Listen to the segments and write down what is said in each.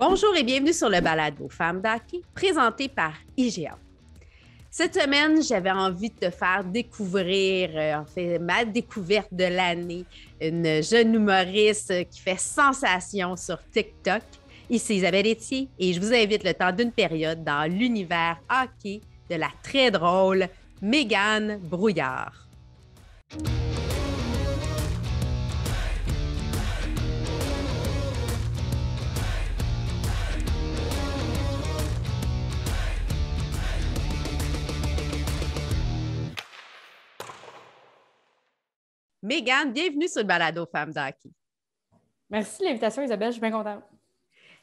Bonjour et bienvenue sur le balado Femmes d'hockey, présenté par IGA. Cette semaine, j'avais envie de te faire découvrir, ma découverte de l'année, une jeune humoriste qui fait sensation sur TikTok. Ici Isabelle Etier et je vous invite le temps d'une période dans l'univers hockey de la très drôle Mégane Brouillard. Mégane, bienvenue sur le balado Femmes d'hockey. Merci de l'invitation, Isabelle. Je suis bien contente.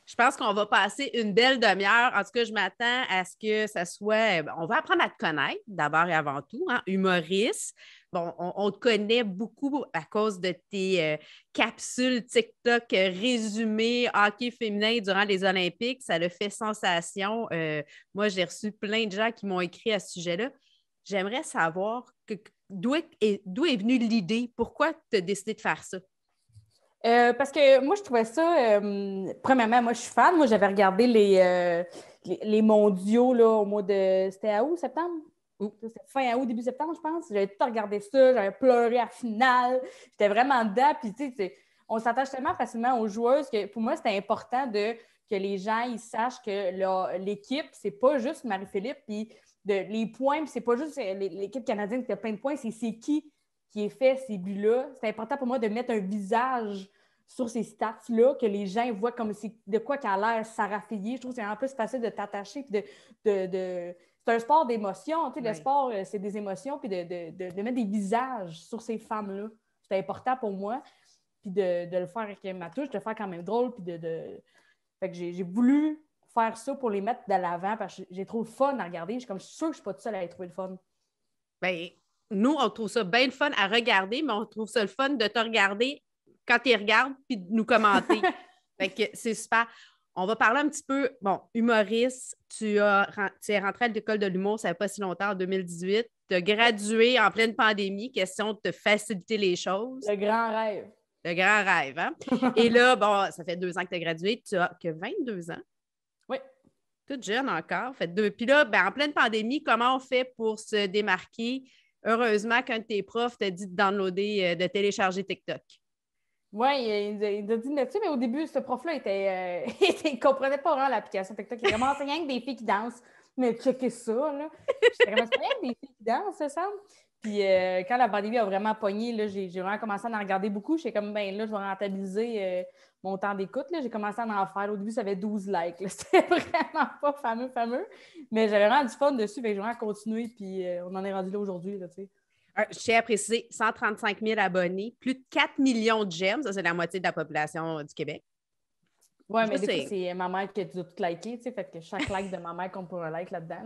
Je pense qu'on va passer une belle demi-heure. En tout cas, je m'attends à ce que ça soit... On va apprendre à te connaître, d'abord et avant tout, hein, humoriste. Bon, on te connaît beaucoup à cause de tes capsules TikTok résumées hockey féminin durant les Olympiques. Ça a fait sensation. Moi, j'ai reçu plein de gens qui m'ont écrit à ce sujet-là. J'aimerais savoir d'où est venue l'idée? Pourquoi tu as décidé de faire ça? Parce que moi, je trouvais ça... premièrement, moi, je suis fan. Moi, j'avais regardé les mondiaux là, au mois de... C'était à août, septembre? C'était fin août, début septembre, je pense. J'avais tout regardé ça. J'avais pleuré à la finale. J'étais vraiment dedans. Puis, tu sais, on s'attache tellement facilement aux joueuses que pour moi, c'était important que les gens ils sachent que l'équipe, c'est pas juste Marie-Philippe. Puis, les points, puis c'est pas juste l'équipe canadienne qui a plein de points, c'est qui est fait ces buts-là. C'est important pour moi de mettre un visage sur ces stats-là, que les gens voient comme de quoi qu'elle a l'air Sarah Fillier. Je trouve que c'est un peu plus facile de t'attacher. Puis c'est un sport d'émotion. Tu sais, le sport, c'est des émotions. Puis de mettre des visages sur ces femmes-là. C'est important pour moi. Puis de le faire avec ma touche, de le faire quand même drôle. Puis Fait que j'ai voulu faire ça pour les mettre de l'avant parce que j'ai trop le fun à regarder. Je suis sûre que je ne suis pas toute seule à y trouver le fun. Bien, nous, on trouve ça bien le fun à regarder, mais on trouve ça le fun de te regarder quand tu regardes puis de nous commenter. Fait que c'est super. On va parler un petit peu, bon, humoriste, tu es rentré à l'école de l'humour, ça fait pas si longtemps, en 2018. Tu as gradué en pleine pandémie, question de te faciliter les choses. Le grand rêve. Le grand rêve, hein? Et là, bon, ça fait 2 ans que tu as gradué, tu as que 22 ans. Oui. Toute jeune encore. Puis là, ben, en pleine pandémie, comment on fait pour se démarquer? Heureusement qu'un de tes profs t'a dit de downloader, de télécharger TikTok. Oui, il a dit là-dessus, mais au début, ce prof-là il ne comprenait pas vraiment l'application TikTok. Il a vraiment enseigné avec des filles qui dansent. Mais checker ça, là. J'étais vraiment avec des filles qui dansent, ça semble. Puis quand la pandémie a vraiment pogné, là, j'ai vraiment commencé à en regarder beaucoup. J'étais comme, ben là, je vais rentabiliser mon temps d'écoute. Là. J'ai commencé à en faire. Au début, ça avait 12 likes. C'était vraiment pas fameux. Mais j'avais vraiment du fun dessus. J'ai vraiment continué. Puis on en est rendu là aujourd'hui. Là, tu sais. Je tiens à préciser, 135 000 abonnés, plus de 4 millions de j'aime. Ça, c'est la moitié de la population du Québec. Oui, mais des fois, c'est ma mère qui a tout liké, tu sais, fait que chaque like de ma mère compte pour un like là-dedans.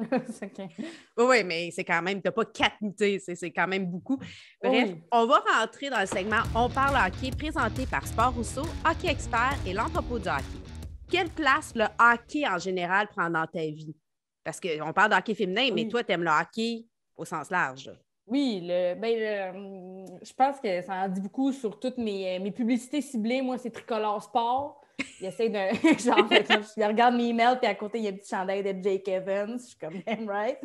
Oui, mais c'est quand même, tu n'as pas 4 unités, c'est quand même beaucoup. Bref, On va rentrer dans le segment On parle hockey, présenté par Sport Rousseau, Hockey Expert et l'entrepôt du hockey. Quelle place le hockey en général prend dans ta vie? Parce qu'on parle de hockey féminin, mais toi, tu aimes le hockey au sens large. Là. Oui, je pense que ça en dit beaucoup sur toutes mes publicités ciblées. Moi, c'est Tricolore Sport. Il essaie de. Genre, je regarde mes emails, puis à côté, il y a un petit chandail de Jake Evans. Je suis comme, damn right.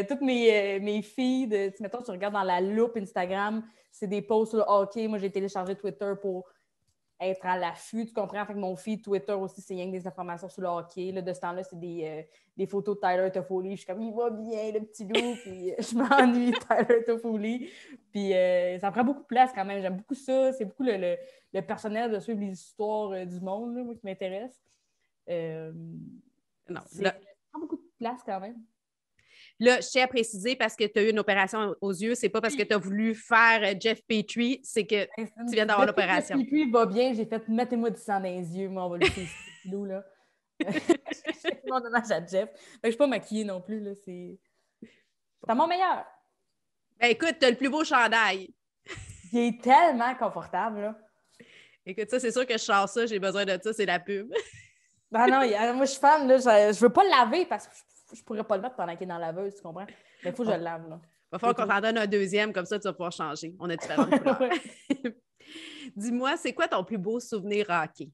Toutes mes feeds, mettons, tu regardes dans la loupe Instagram, c'est des posts sur le hockey. Moi, j'ai téléchargé Twitter pour être à l'affût, tu comprends? Fait que mon feed Twitter aussi, c'est rien que des informations sur le hockey. Là, de ce temps-là, c'est des photos de Tyler Toffoli. Je suis comme, il va bien, le petit loup. Puis je m'ennuie de Tyler Toffoli. Puis ça prend beaucoup de place quand même. J'aime beaucoup ça. C'est beaucoup le personnel de suivre les histoires du monde, là, moi, qui m'intéresse. Ça prend beaucoup de place quand même. Là, je tiens à préciser parce que tu as eu une opération aux yeux, c'est pas parce que tu as voulu faire Jeff Petrie, c'est que tu viens d'avoir l'opération. Jeff Petrie va bien, j'ai fait mettez-moi du sang dans les yeux, moi on va lui faire ce kilo là. C'est mon hommage à Jeff. Je suis pas maquillée non plus, là. C'est mon meilleur. Ben écoute, tu as le plus beau chandail. Il est tellement confortable, là. Écoute, ça, c'est sûr que je sors ça, j'ai besoin de ça, c'est la pub. Ben non, moi je suis fan, là, je veux pas le laver parce que je pourrais pas le mettre pendant qu'il est dans la laveuse, tu comprends? Mais il faut que je le lave, là. Il va falloir qu'on t'en donne un deuxième, comme ça, tu vas pouvoir changer. On a différentes couleurs. Dis-moi, c'est quoi ton plus beau souvenir hockey?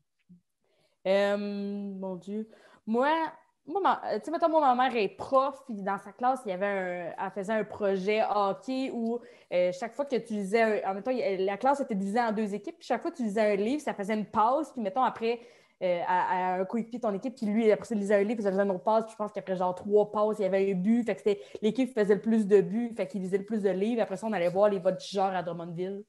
Mon Dieu. Tu sais, mettons, ma mère est prof, puis dans sa classe, elle faisait un projet hockey où chaque fois que tu lisais, mettons, la classe était divisée en 2 équipes, puis chaque fois que tu lisais un livre, ça faisait une pause, puis mettons, après, à un coéquipier de ton équipe, puis lui, après, il lisait un livre, puis ça faisait une autre pause, puis je pense qu'après, genre, 3 pauses, il y avait un but, fait que c'était l'équipe qui faisait le plus de buts, fait qu'il lisait le plus de livres. Après ça, on allait voir les votes du genre à Drummondville.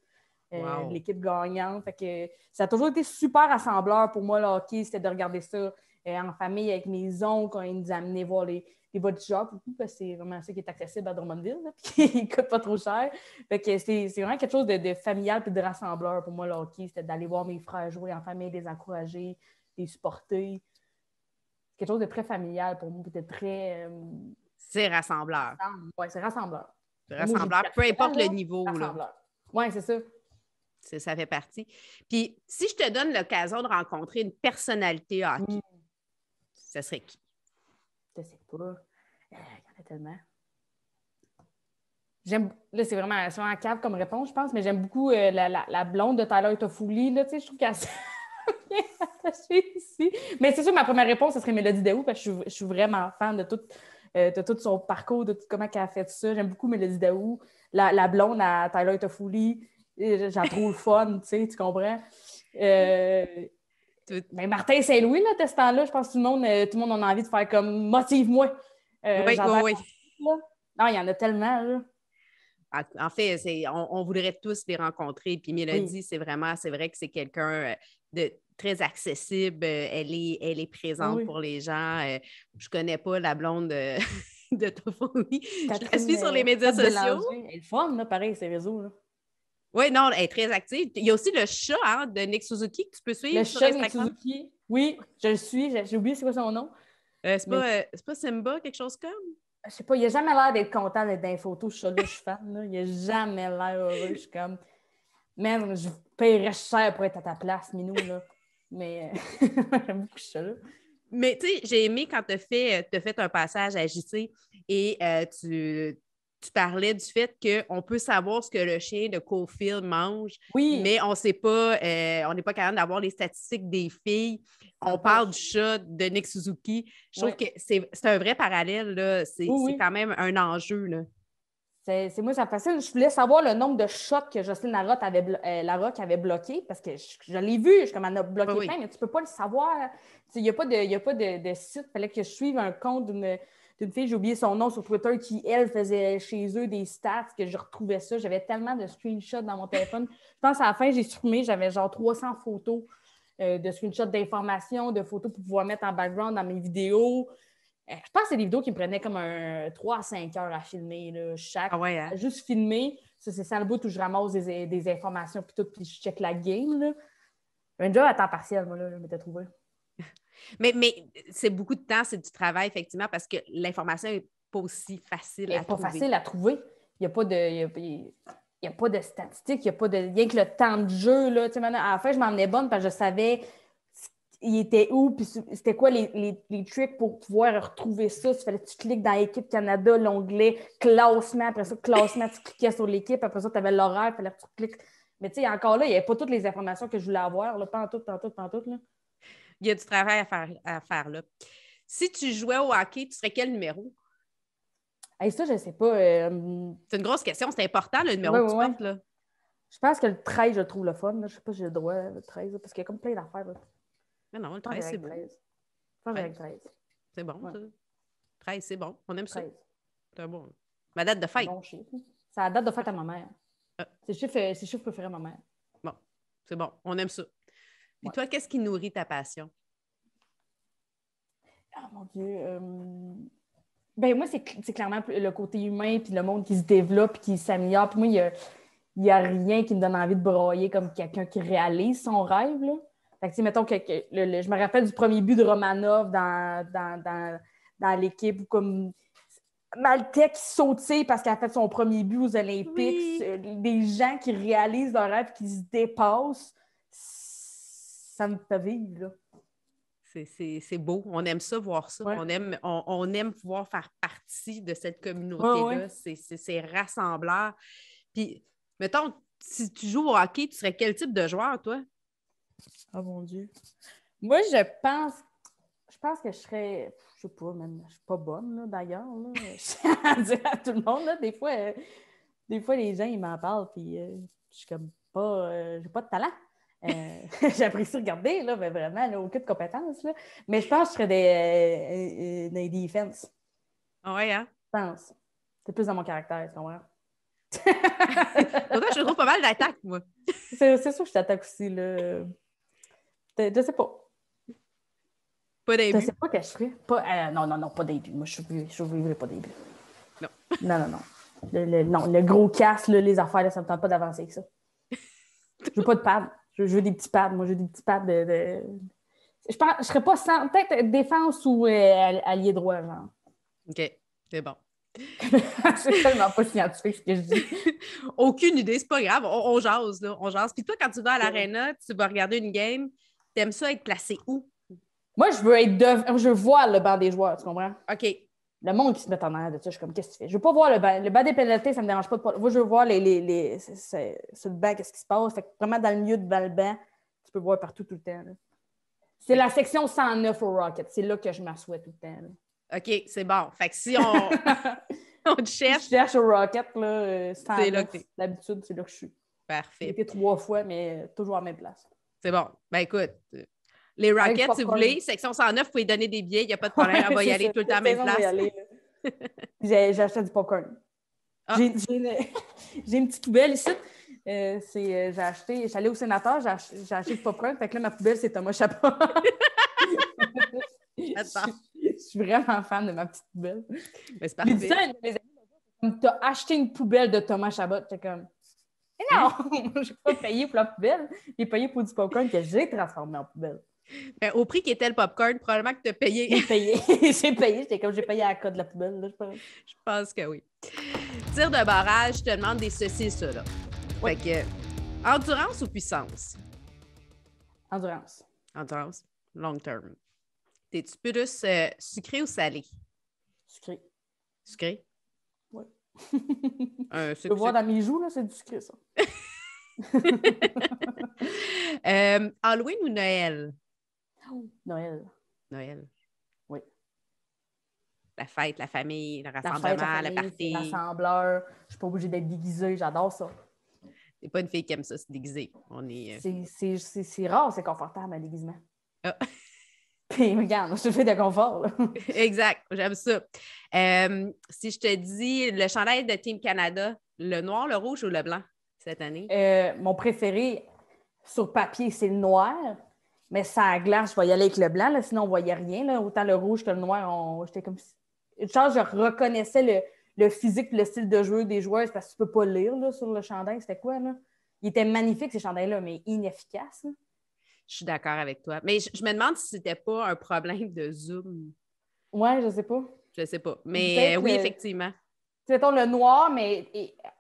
L'équipe gagnante. Fait que ça a toujours été super rassembleur pour moi, le hockey, c'était de regarder ça en famille avec mes oncles quand ils nous amenaient voir les votes du genre, parce que c'est vraiment ça qui est accessible à Drummondville, là, puis qui ne coûte pas trop cher. Fait que c'est vraiment quelque chose de familial et de rassembleur pour moi, le hockey. C'était d'aller voir mes frères jouer en famille, les encourager, les supporter. C'est quelque chose de très familial pour moi, peut-être très... C'est rassembleur. Oui, c'est rassembleur. C'est rassembleur, peu importe le niveau. Oui, c'est ça. Ça fait partie. Puis, si je te donne l'occasion de rencontrer une personnalité hockey, ça serait qui? Je sais pas. Il y en a tellement. Là, c'est vraiment cave comme réponse, je pense, mais j'aime beaucoup la blonde de Tyler Toffoli. Là, je trouve qu'elle s'est bien attachée ici. Mais c'est sûr, ma première réponse, ce serait Mélodie Daou, parce que je suis vraiment fan de tout son parcours, de tout comment elle a fait ça. J'aime beaucoup Mélodie Daou. La blonde à Tyler Toffoli, j'ai trop le fun, tu comprends? Mais Martin Saint-Louis, là, de ce temps-là, je pense que tout le monde a envie de faire comme motive-moi. Oui. Non, il y en a tellement, là. En fait, on voudrait tous les rencontrer. Puis Mélodie, c'est vrai que c'est quelqu'un de très accessible. Elle est présente pour les gens. Je ne connais pas la blonde de Toffoli. Je la suis sur les médias sociaux. Elle est fun, là, pareil, ces réseaux. Là. Oui, non, elle est très active. Il y a aussi le chat de Nick Suzuki que tu peux suivre sur Instagram. Le chat Nick Suzuki, oui, je le suis. J'ai oublié c'est quoi son nom. C'est pas Simba, quelque chose comme? Je sais pas, il n'a jamais l'air d'être content d'être dans les photos. Je suis fan. Là. Il n'a jamais l'air heureux. Je suis comme, man, je paierais cher pour être à ta place, Minou. Là. Mais j'aime beaucoup ça. Là. Mais tu sais, j'ai aimé quand tu as fait un passage à JC et tu parlais du fait qu'on peut savoir ce que le chien de Caulfield mange, mais on sait pas, on n'est pas capable d'avoir les statistiques des filles. On parle du chat de Nick Suzuki. Je trouve que c'est un vrai parallèle. Là. C'est quand même un enjeu. Là. C'est moi, ça me fascine. Je voulais savoir le nombre de shots que Jocelyne Larocque avait bloqué parce que je l'ai vu, comme elle en a bloqué plein, mais tu ne peux pas le savoir. Il n'y a pas de site. Il fallait que je suive un compte d'une fille, j'ai oublié son nom sur Twitter, qui, elle, faisait chez eux des stats, que je retrouvais ça. J'avais tellement de screenshots dans mon téléphone. Je pense à la fin, j'ai supprimé, j'avais genre 300 photos de screenshots d'informations, de photos pour pouvoir mettre en background dans mes vidéos. Je pense que c'est des vidéos qui me prenaient comme 3 à 5 heures à filmer, là, chaque. Juste filmer, ça, c'est ça le bout où je ramasse des informations puis tout, puis je check la game. Là. Un job à temps partiel, moi, là, je m'étais trouvé. Mais c'est beaucoup de temps, c'est du travail, effectivement, parce que l'information n'est pas aussi facile à trouver. Elle n'est pas facile à trouver. Il n'y a pas de statistiques, il n'y a pas de. Rien que le temps de jeu, là. À la fin, je m'en emmenais bonne parce que je savais il était où, puis c'était quoi les tricks pour pouvoir retrouver ça. Il fallait que tu cliques dans Équipe Canada, l'onglet classement, après ça, classement, tu cliquais sur l'équipe, après ça, tu avais l'horaire, il fallait que tu cliques. Mais tu sais, encore là, il n'y avait pas toutes les informations que je voulais avoir, là, pas en tout. Là. Il y a du travail à faire là. Si tu jouais au hockey, tu serais quel numéro? Hey, ça, je ne sais pas. C'est une grosse question, c'est important le numéro que tu portes. Là. Je pense que le 13, je le trouve le fun. Là. Je ne sais pas si j'ai le droit, le 13, parce qu'il y a comme plein d'affaires. Là. Mais non, le 13, c'est bon. 13. C'est bon, ça. 13, c'est bon. On aime 13. Ça. C'est un bon. Ma date de fête. Bon chiffre. C'est la date de fête à ma mère. C'est le chiffre préféré à ma mère. Bon, c'est bon. On aime ça. Et toi, qu'est-ce qui nourrit ta passion? Ah, mon Dieu. Ben moi, c'est clairement le côté humain puis le monde qui se développe qui s'améliore. Puis moi, il n'y a rien qui me donne envie de broyer comme quelqu'un qui réalise son rêve. Là. Fait que, mettons que je me rappelle du premier but de Romanov dans l'équipe où comme Maltais qui sautait parce qu'elle a fait son premier but aux Olympiques. Des gens qui réalisent leur rêve, qui se dépassent, ça me fait vivre. Là. C'est beau. On aime ça, voir ça. Ouais. On aime pouvoir faire partie de cette communauté-là. Ouais. C'est rassembleur. Puis, mettons, si tu joues au hockey, tu serais quel type de joueur, toi? Oh mon Dieu. Moi, je pense que je serais, je sais pas, même, je suis pas bonne, là, d'ailleurs. Là. Je tiens à dire à tout le monde, là, des fois, les gens, ils m'en parlent, puis je suis comme pas, j'ai pas de talent. J'apprécie regarder, là, mais vraiment, là, aucune compétence. Là. Mais je pense que je serais des defense. Ah ouais, hein? Je pense. C'est plus dans mon caractère, tu comprends? Pourtant, je trouve pas mal d'attaques, moi. C'est sûr que je t'attaque aussi, là. Je sais pas. Pas Je début. sais pas que je ferais. Pas, non, pas début. Moi, je ne vivrai pas début. Non. Non. Non, le gros casse, là, les affaires, là, ça ne me tente pas d'avancer avec ça. Je veux pas de pads. Je veux des petits pads. Moi, je veux des petits pads de... Je pense, je serais pas sans... Peut-être défense ou allié droit, genre. OK, c'est bon. C'est tellement pas scientifique ce que je dis. Aucune idée, c'est pas grave. On jase, là. On jase. Puis toi, quand tu vas à l'aréna, tu vas regarder une game, t'aimes ça être placé où? Moi, je veux être je veux voir le banc des joueurs, tu comprends? OK. Le monde qui se met en arrière de ça, je suis comme, qu'est-ce que tu fais? Je veux pas voir le banc. Le banc des pénalités, ça me dérange pas. Moi, je veux voir sur le banc, qu'est-ce qui se passe. Fait que vraiment, dans le milieu de le banc, tu peux voir partout tout le temps. Là. C'est la section 109 au Rocket. C'est là que je m'assois tout le temps. Là. OK, c'est bon. Fait que si on te cherche... Je cherche au Rocket, là, 109. C'est là que t'es. D'habitude, c'est là que je suis. Parfait. J'ai été 3 fois, mais toujours à la même place. C'est bon. Ben écoute, les Rockets, si vous voulez, section 109, vous pouvez donner des billets, il n'y a pas de problème, on va y aller tout le temps à la même place. J'ai acheté du popcorn. Ah. J'ai une petite poubelle ici. Je suis allée au sénateur, j'ai acheté du popcorn. Fait que là, ma poubelle, c'est Thomas Chabot. Je suis vraiment fan de ma petite poubelle. Mais c'est parfait. J'ai dit ça à mes amis, t'as acheté une poubelle de Thomas Chabot. J'étais comme, non, je n'ai pas payé pour la poubelle. J'ai payé pour du popcorn que j'ai transformé en poubelle. Ben, au prix qu'était le popcorn, probablement que tu as payé. J'ai payé. J'étais comme j'ai payé à la cote de la poubelle. Là, je pense que oui. Tir de barrage, je te demande des saucisses, là. Oui. Fait que, endurance ou puissance? Endurance. Endurance. Long term. T'es-tu plus sucré ou salé? Sucré. Sucré? Oui. Tu peux voir dans mes joues, là, c'est du sucré, ça. Halloween ou Noël? Noël. Noël. Oui. La fête, la famille, le rassemblement, la party. Le rassembleur. Je ne suis pas obligée d'être déguisée, j'adore ça. T'es pas une fille qui aime ça, se déguiser. On est... C'est rare, c'est confortable, un déguisement. Ah. Puis, regarde, je te fais de confort. Là. Exact, j'aime ça. Si je te dis le chandail de Team Canada, le noir, le rouge ou le blanc cette année? Mon préféré sur papier, c'est le noir. Mais ça à glace, je vais y aller avec le blanc, là, sinon on ne voyait rien. Là. Autant le rouge que le noir, j'étais comme... Genre, je reconnaissais le physique et le style de jeu des joueurs parce que tu ne peux pas lire là, sur le chandail. C'était quoi, là? Il était magnifique, ces chandails-là, mais inefficaces. Là. Je suis d'accord avec toi. Mais je me demande si c'était pas un problème de zoom. Ouais, je sais pas. Je sais pas. Mais oui, effectivement. Mettons le noir, mais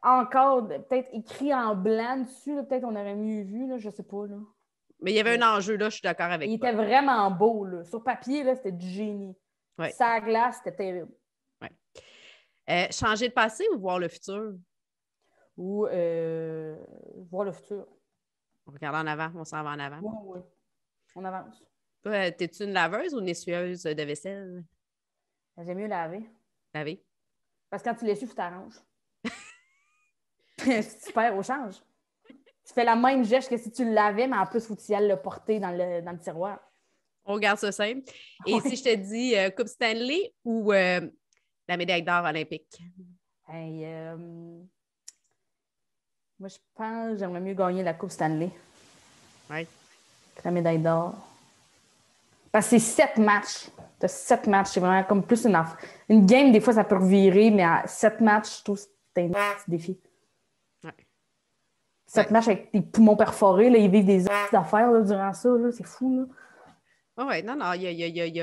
encore peut-être écrit en blanc dessus. Là, peut-être on aurait mieux vu, là, je sais pas. Là. Mais il y avait un enjeu là, je suis d'accord avec toi. Il était vraiment beau. Là. Sur papier, là, c'était du génie. Ouais. Sa glace, c'était terrible. Ouais. Changer de passé ou voir le futur? Ou voir le futur. On regarde en avant, on s'en va en avant. Oui. On avance. Toi, t'es-tu une laveuse ou une essuieuse de vaisselle? J'aime mieux laver. Laver? Parce que quand tu l'essuies, il faut t'arranger. C'est super au change. Tu fais la même geste que si tu le lavais, mais en plus, il faut que tu y ailles le porter dans le tiroir. On garde ça simple. Et oui. Si je te dis Coupe Stanley ou la médaille d'or olympique? Hey, moi, je pense que j'aimerais mieux gagner la Coupe Stanley. Oui. La médaille d'or. Parce que c'est 7 matchs. Tu as 7 matchs. C'est vraiment comme plus une game, des fois, ça peut revirer, mais à 7 matchs, je trouve que c'est un petit défi. Ouais. 7 matchs avec tes poumons perforés, là, ils vivent des affaires là, durant ça. Là, c'est fou. Oui, non, il y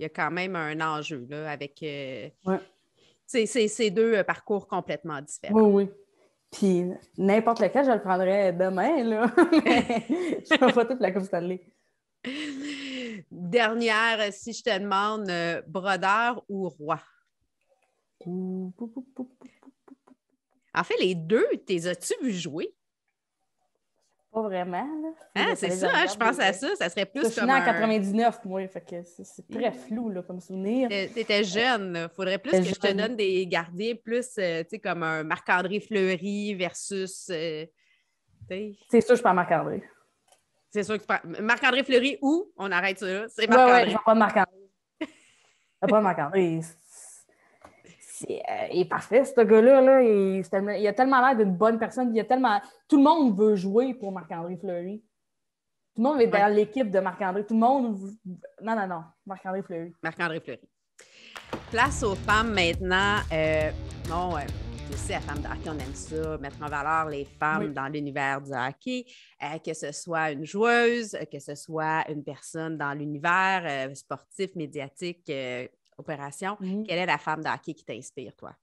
a quand même un enjeu là, avec ces deux parcours complètement différents. Oui. Puis n'importe lequel, je le prendrais demain, là. Mais je ne vais pas toute la Coupe Stanley. Dernière, si je te demande brodeur ou roi? En fait, les deux, t'es as-tu vu jouer? Pas vraiment, là. Hein, c'est ça, hein, je pense à ça. Ça serait plus je suis comme née en 99, moi, fait que c'est très flou, là, comme souvenir. T'étais jeune, là. Faudrait plus que je te donne des gardiens plus, tu sais, comme un Marc-André Fleury versus... c'est sûr, je prends Marc-André. C'est sûr que tu prends Marc-André Fleury ou, on arrête ça là, c'est Marc-André. Ouais, je vais prendre Marc-André. Je vais prendre Marc-André. Il est parfait, ce gars-là. Là. Il a tellement l'air d'une bonne personne. Tout le monde veut jouer pour Marc-André Fleury. Tout le monde est dans l'équipe de Marc-André. Tout le monde... Non. Marc-André Fleury. Marc-André Fleury. Place aux femmes maintenant. Aussi, la femme de hockey, on aime ça, mettre en valeur les femmes dans l'univers du hockey, que ce soit une joueuse, que ce soit une personne dans l'univers sportif, médiatique, opération. Quelle est la femme de hockey qui t'inspire, toi?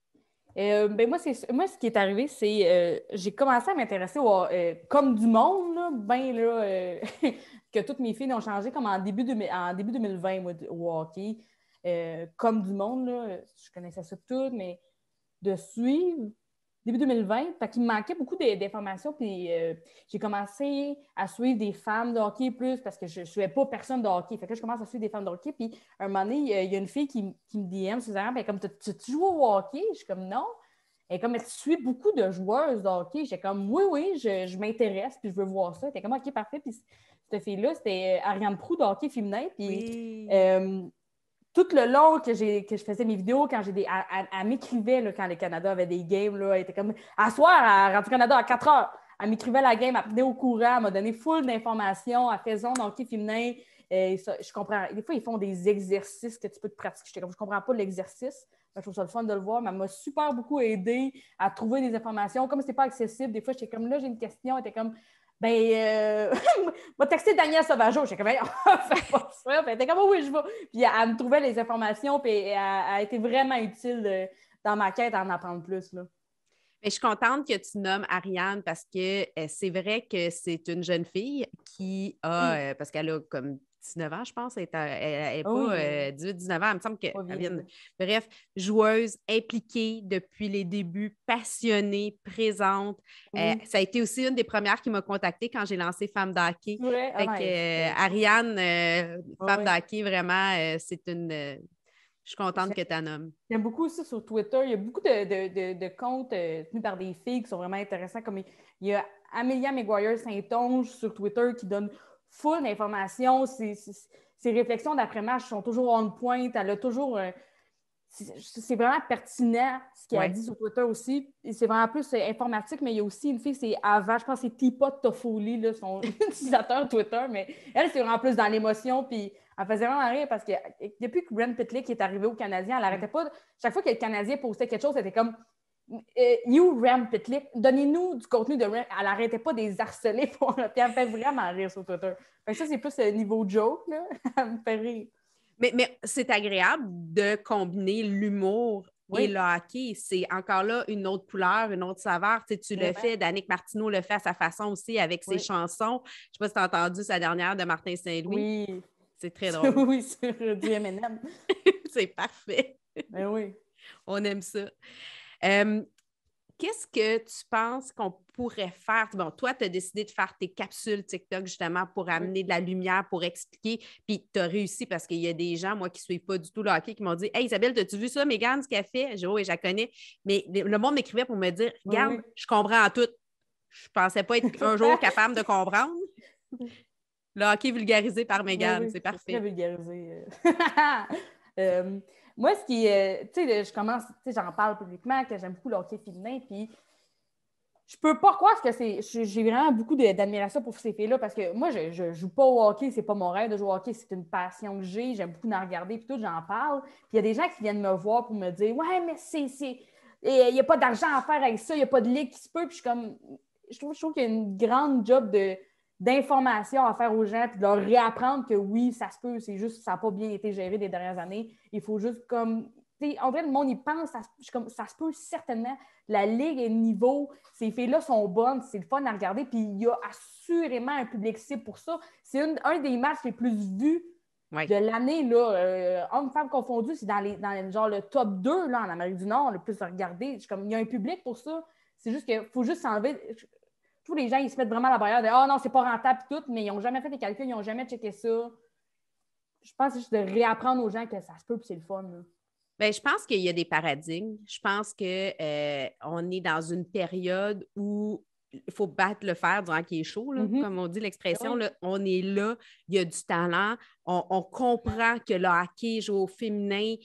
Moi, ce qui est arrivé, c'est j'ai commencé à m'intéresser comme du monde, là, que toutes mes filles ont changé comme en début 2020, moi, au hockey. Comme du monde, là, je connaissais ça tout, mais de suivre début 2020, fait qu'il me manquait beaucoup d'informations, puis j'ai commencé à suivre des femmes de hockey plus parce que je ne suivais pas personne de hockey. Fait que là, je commence à suivre des femmes de hockey, puis à un moment donné, il y a une fille qui me DM, Suzanne, puis elle est comme, tu joues au hockey? Je suis comme, non. Elle est comme, tu suis beaucoup de joueuses de hockey? J'étais comme, oui, je m'intéresse, puis je veux voir ça. Elle était comme, OK, parfait. Puis cette fille-là, c'était Ariane Proulx de hockey féminin, puis... tout le long que je faisais mes vidéos, quand elle m'écrivait là, quand le Canada avait des games, là, elle était comme à soir à Radio-Canada à 4 heures. Elle m'écrivait la game, elle me tenait au courant, elle m'a donné full d'informations, elle fait zone hockey féminin. Je comprends. Des fois, ils font des exercices que tu peux te pratiquer. Je comprends pas l'exercice. Je trouve ça le fun de le voir, mais elle m'a super beaucoup aidé à trouver des informations. Comme c'était pas accessible, des fois, j'étais comme là, j'ai une question, elle était comme m'a texté Danielle Sauvageau. J'étais comme, fais pas ça. Puis elle était comme, oui, je vais. Puis elle me trouvait les informations, puis elle a été vraiment utile dans ma quête à en apprendre plus. Là. Mais je suis contente que tu nommes Ariane parce que c'est vrai que c'est une jeune fille qui a, parce qu'elle a comme 19 ans, je pense, elle n'est pas 18-19 ans, il me semble qu'elle vient bref, joueuse, impliquée depuis les débuts, passionnée, présente. Ça a été aussi une des premières qui m'a contactée quand j'ai lancé Femme d'hockey. Ariane, Femme d'hockey, vraiment, c'est une... Je suis contente que tu en nommes. J'aime beaucoup aussi sur Twitter. Il y a beaucoup de comptes tenus par des filles qui sont vraiment intéressants. Comme il y a Amelia McGuire-Saint-Onge sur Twitter qui donne full d'informations. Ses réflexions d'après-match sont toujours on point. Elle a toujours... c'est vraiment pertinent ce qu'elle a dit sur Twitter aussi. C'est vraiment plus informatique, mais il y a aussi une fille, c'est Ava, je pense que c'est Tipa Toffoli, là, son utilisateur Twitter, mais elle, c'est vraiment plus dans l'émotion. Puis elle faisait vraiment rire parce que depuis que Rand Pitlick est arrivé au Canadien, elle n'arrêtait pas. Chaque fois que le Canadien postait quelque chose, c'était comme You, Rand Pitlick, donnez-nous du contenu de Rand. Elle n'arrêtait pas de les harceler pour. Puis elle me fait vraiment rire sur Twitter. Fait que ça, c'est plus niveau joke, là. Elle me fait rire. Mais c'est agréable de combiner l'humour et le hockey. C'est encore là une autre couleur, une autre saveur. Tu le fais, Danick Martineau le fait à sa façon aussi avec ses chansons. Je ne sais pas si tu as entendu sa dernière de Martin Saint-Louis. Oui. C'est très drôle. Oui, sur du M&M. C'est parfait. Ben oui. On aime ça. Qu'est-ce que tu penses qu'on pourrait faire? Bon, toi, tu as décidé de faire tes capsules TikTok justement pour amener de la lumière, pour expliquer. Puis tu as réussi parce qu'il y a des gens, moi, qui ne suivent pas du tout le hockey, qui m'ont dit « Hey Isabelle, as-tu vu ça, Mégane, ce qu'elle fait? » J'ai dit « Oui, je la connais. » Mais le monde m'écrivait pour me dire « Regarde, je comprends tout. » Je ne pensais pas être un jour capable de comprendre. Le hockey vulgarisé par Mégane, c'est parfait. Très vulgarisé. Moi, ce qui est, tu sais, je commence, tu sais, j'en parle publiquement, que j'aime beaucoup le hockey féminin, puis je peux pas croire que j'ai vraiment beaucoup d'admiration pour ces filles-là, parce que moi, je joue pas au hockey, c'est pas mon rêve de jouer au hockey, c'est une passion que j'aime beaucoup en regarder, puis tout, j'en parle, puis il y a des gens qui viennent me voir pour me dire « Ouais, mais il n'y a pas d'argent à faire avec ça, il n'y a pas de ligue qui se peut, puis je suis comme, je trouve qu'il y a une grande job d'information à faire aux gens, puis de leur réapprendre que oui, ça se peut, c'est juste que ça n'a pas bien été géré des dernières années. Il faut juste comme... En vrai, le monde, il pense, ça se peut certainement. La ligue est niveau, ces filles-là sont bonnes, c'est le fun à regarder, puis il y a assurément un public cible pour ça. C'est un des matchs les plus vus de l'année, là. Hommes-femmes confondus, c'est dans genre le top 2 là, en Amérique du Nord, le plus regardé. Il y a un public pour ça. C'est juste qu'il faut juste s'enlever... Je tous les gens, ils se mettent vraiment à la barrière de « Ah non, c'est pas rentable et tout », mais ils n'ont jamais fait des calculs, ils n'ont jamais checké ça. Je pense que c'est juste de réapprendre aux gens que ça se peut et c'est le fun. Là. Bien, je pense qu'il y a des paradigmes. Je pense qu'on est dans une période où il faut battre le fer durant qu'il est chaud, là, comme on dit l'expression. Oui. Là, on est là, il y a du talent. On comprend que le hockey joué au féminin,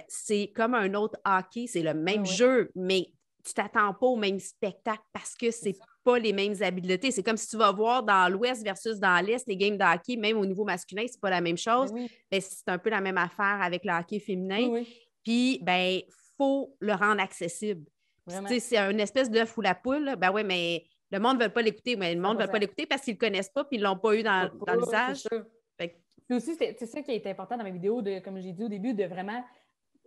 c'est comme un autre hockey, c'est le même jeu, mais tu ne t'attends pas au même spectacle parce que c'est pas les mêmes habiletés. C'est comme si tu vas voir dans l'Ouest versus dans l'Est les games de hockey, même au niveau masculin, c'est pas la même chose. Mais c'est un peu la même affaire avec le hockey féminin. Puis, ben, il faut le rendre accessible. C'est une espèce d'œuf ou la poule. Ben oui, mais le monde ne veut pas l'écouter. Mais le monde ne veut pas l'écouter parce qu'ils ne le connaissent pas puis ils ne l'ont pas eu dans l'usage. Puis aussi, c'est ça qui est important dans ma vidéo, comme j'ai dit au début, de vraiment...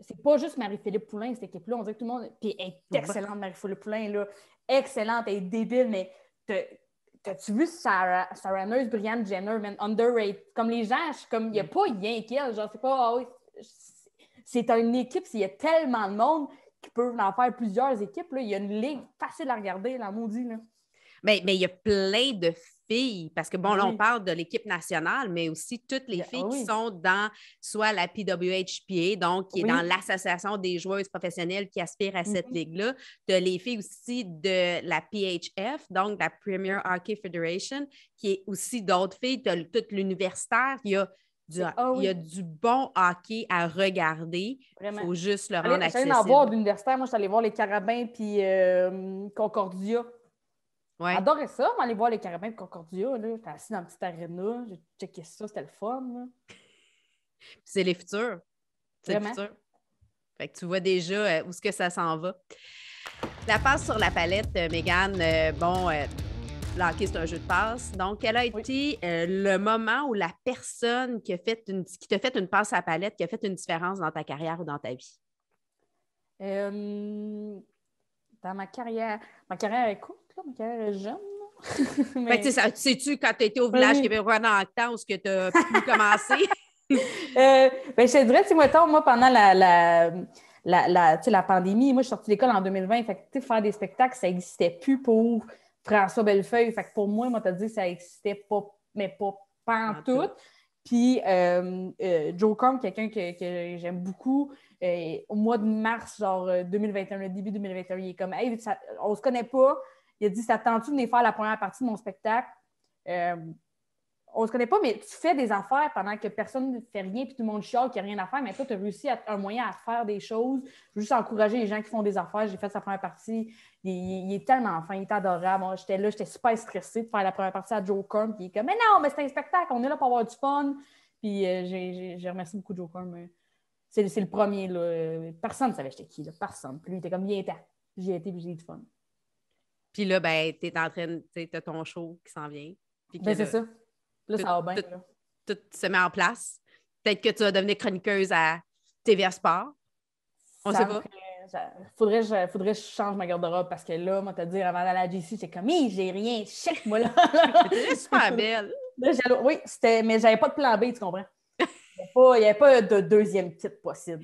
C'est pas juste Marie-Philippe Poulin, cette équipe-là. On dirait que tout le monde... Puis elle est excellente, Marie-Philippe Poulin, là. Excellente, elle est débile, mais t'as-tu vu Sarah Nurse, Brianne Jenner, man, underrated? Comme les gens, il n'y a pas rien qu'elle. Genre, c'est pas... c'est une équipe, il y a tellement de monde qui peuvent en faire plusieurs équipes. Là. Il y a une ligue facile à regarder, la maudit. Là. Mais il y a plein de filles, parce que bon, là, on parle de l'équipe nationale, mais aussi toutes les filles qui sont dans soit la PWHPA, donc qui est dans l'Association des joueuses professionnelles qui aspirent à cette ligue-là. Tu as les filles aussi de la PHF, donc la Premier Hockey Federation, qui est aussi d'autres filles. Tu as tout l'universitaire, il y a du bon hockey à regarder. Il faut juste le rendre accessible. J'allais en voir d'universitaire. Moi, je suis allée voir les Carabins puis Concordia. Ouais. J'adorais ça, aller voir les Carabins et Concordia. J'étais assis dans une petite aréna. J'ai checké ça, c'était le fun. Là. C'est les futurs. C'est le futur. Fait que tu vois déjà où est-ce que ça s'en va. La passe sur la palette, Mégane, le hockey, c'est un jeu de passe. Donc, quel a été le moment où la personne qui t'a fait une passe à la palette, qui a fait une différence dans ta carrière ou dans ta vie? Dans ma carrière est courte, là, ma carrière est jeune. Mais... sais-tu quand tu étais au village québécois dans le temps où tu as pu commencer? Je te dirais, mettons, moi, pendant la pandémie, moi, je suis sortie de l'école en 2020, fait que faire des spectacles, ça n'existait plus pour François Bellefeuille. Fait que pour moi, t'as dit que ça n'existait pas, mais pas en tout. Puis Joe Corm, quelqu'un que j'aime beaucoup, au mois de mars, genre 2021, le début 2021, il est comme « Hey, on se connaît pas. » Il a dit « Ça te tente-tu de venir faire la première partie de mon spectacle? On se connaît pas, mais tu fais des affaires pendant que personne ne fait rien puis tout le monde chiale qu'il n'y a rien à faire, mais toi, tu as réussi un moyen à faire des choses. Je veux juste encourager les gens qui font des affaires. J'ai fait sa première partie. Il est tellement fin, il est adorable. Moi, j'étais super stressée de faire la première partie à Joe Corm. Puis il est comme « Mais non, mais c'est un spectacle, on est là pour avoir du fun. » Puis j'ai remercié beaucoup Joe Corm. C'est le premier. Là. Personne ne savait j'étais qui. Là. Personne. Puis lui, il était comme « Viens-t'en. » J'y ai été puis j'ai eu du fun. Puis là, ben, tu es en train, tu as ton show qui s'en vient. C'est ça. Là, ça va bien. Tout se met en place. Peut-être que tu vas devenir chroniqueuse à TVA Sport. On sait pas. Faudrait que je change ma garde-robe parce que là, moi, te dire, avant d'aller à la JC, c'est comme, j'ai rien, check-moi là. C'était super belle. Là, oui, mais j'avais pas de plan B, tu comprends? Il n'y avait pas de deuxième titre possible.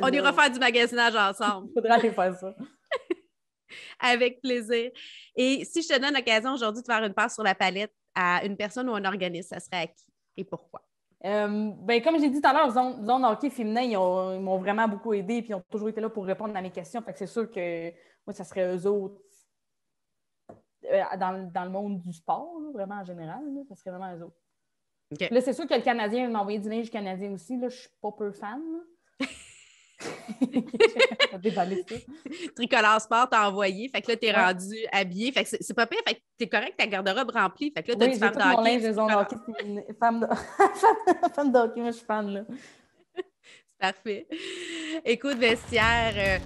On ira faire du magasinage ensemble. Faudrait aller faire ça. Avec plaisir. Et si je te donne l'occasion aujourd'hui de faire une passe sur la palette à une personne ou un organisme, ça serait à qui et pourquoi? Comme j'ai dit tout à l'heure, Zone Hockey féminin, ils m'ont vraiment beaucoup aidé et ils ont toujours été là pour répondre à mes questions. Fait que c'est sûr que moi, ça serait eux autres dans le monde du sport, là, vraiment en général. Là, ça serait vraiment eux autres. Okay. Là, c'est sûr que le Canadien m'a envoyé du linge canadien aussi. Là, je suis pas peu fan. Tricolore Sport t'a envoyé, fait que là, t'es rendu habillé, fait que c'est pas pire, fait que t'es correct, ta garde-robe remplie, fait que là, t'as du femme d'hockey. Femme d'hockey, moi, je suis fan, là. C'est parfait. Écoute, vestiaire,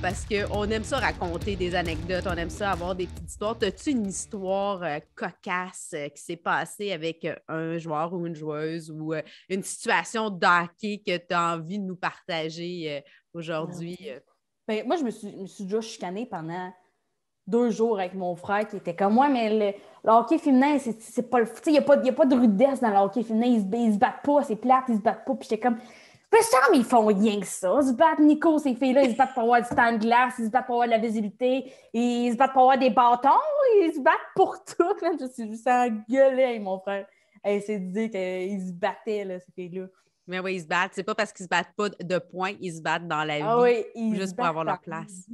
parce qu'on aime ça raconter des anecdotes, on aime ça avoir des petites histoires. As-tu une histoire cocasse qui s'est passée avec un joueur ou une joueuse ou une situation d'hockey que tu as envie de nous partager aujourd'hui? Moi, je me suis déjà chicanée pendant 2 jours avec mon frère qui était comme moi, mais le hockey féminin, c'est pas le. Il n'y a pas de rudesse dans le hockey féminin. Ils se battent pas, c'est plate, ils se battent pas. Puis j'étais comme. Puis ça, mais ils font rien que ça. Ils se battent, Nico, ces filles-là, ils se battent pour avoir du temps de glace, ils se battent pour avoir de la visibilité, ils se battent pour avoir des bâtons, ils se battent pour tout. Même. Je suis juste engueulée avec mon frère. Elle s'est dit qu'ils se battaient, là, ces filles-là. Mais oui, ils se battent. C'est pas parce qu'ils se battent pas de points, ils se battent dans la vie. Ah oui, ils juste se pour battent avoir leur place.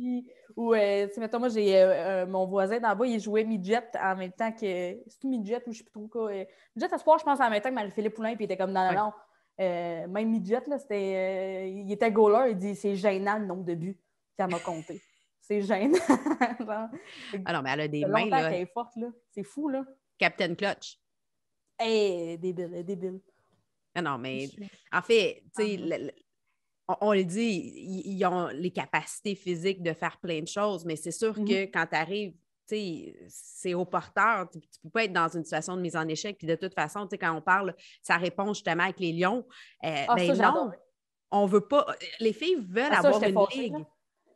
Ou, tu sais, mettons, moi, j'ai mon voisin d'en bas, il jouait midget en même temps que. C'est tout midget ou je sais plus trop quoi. Midget à sport, je pense, en même temps que Marie-Philippe Poulin, puis il était comme dans la langue. Même midget, là, c'était. Il était goaler, il dit c'est gênant le nombre de buts qu'elle m'a compté. C'est gênant. Ah non, mais elle a des ça fait mains, longtemps là. qu'elle est forte, là. C'est fou, là. Captain Clutch. Débile, débile. Ah non, mais en fait, tu sais, on le dit, ils ont les capacités physiques de faire plein de choses, mais c'est sûr que quand tu arrives, tu sais, c'est au porteur. Tu ne peux pas être dans une situation de mise en échec. Puis de toute façon, tu sais, quand on parle, ça répond justement avec les Lions. Ben ça, non, on veut pas. Les filles veulent avoir une ligue. Là.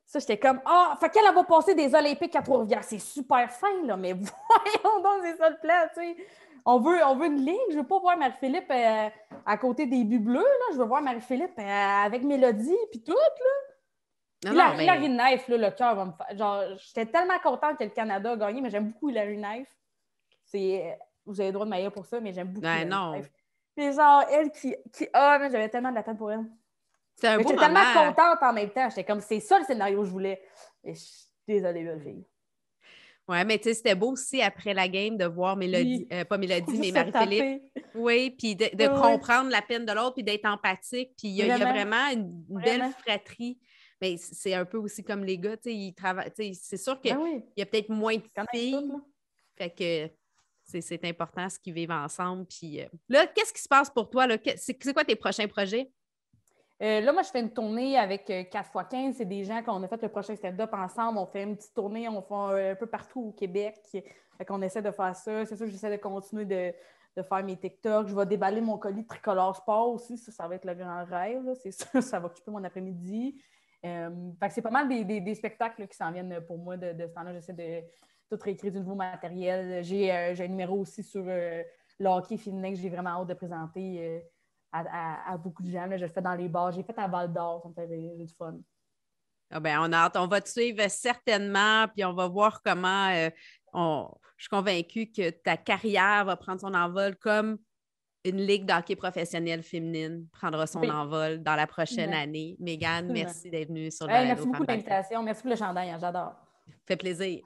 Ça, j'étais comme, fait qu'elle va passer des Olympiques à Trois-Rivières. C'est super fin, là, mais voyons donc, c'est ça le plan, tu sais. On veut une ligue. Je veux pas voir Marie-Philippe à côté des buts bleus, là. Je veux voir Marie-Philippe avec Mélodie, puis tout, là. Hilary Knife, là, le cœur va me faire... Genre, j'étais tellement contente que le Canada a gagné, mais j'aime beaucoup Hilary Knife. Vous avez le droit de m'aïr pour ça, mais j'aime beaucoup Hilary Knife. Mais genre, elle qui... mais j'avais tellement de la peine pour elle. C'est un beau j'étais tellement contente en même temps. J'étais comme, c'est ça le scénario que je voulais. Et je suis désolée, belle fille. Ouais, mais tu sais, c'était beau aussi après la game de voir Mélodie, pas Mélodie, mais Marie-Philippe. Oui, puis de comprendre la peine de l'autre, puis d'être empathique. Puis il y a vraiment une belle fratrie. Mais c'est un peu aussi comme les gars, tu sais, ils travaillent. C'est sûr qu'il y a peut-être moins de filles. Fait que c'est important ce qu'ils vivent ensemble. Puis là, qu'est-ce qui se passe pour toi? C'est quoi tes prochains projets? Là, moi, je fais une tournée avec 4x15. C'est des gens qu'on a fait le prochain stand-up ensemble. On fait une petite tournée, on fait un peu partout au Québec. Fait qu'on essaie de faire ça. C'est sûr que j'essaie de continuer de faire mes TikTok. Je vais déballer mon colis Tricolore Sport aussi. Ça va être le grand rêve. Là. C'est ça va occuper mon après-midi. Fait que c'est pas mal des spectacles là, qui s'en viennent pour moi de ce temps-là. J'essaie de tout réécrire du nouveau matériel. J'ai un numéro aussi sur le hockey féminin que j'ai vraiment hâte de présenter. À beaucoup de gens. Là. Je le fais dans les bars. J'ai fait à Val-d'Or. Ça me fait du fun. Ah ben, on a hâte. On va te suivre certainement, puis on va voir comment je suis convaincue que ta carrière va prendre son envol comme une ligue d'hockey professionnelle féminine prendra son envol dans la prochaine année. Mégane, merci d'être venue sur le Merci beaucoup de l'invitation. Merci pour le chandail. J'adore. Fait plaisir.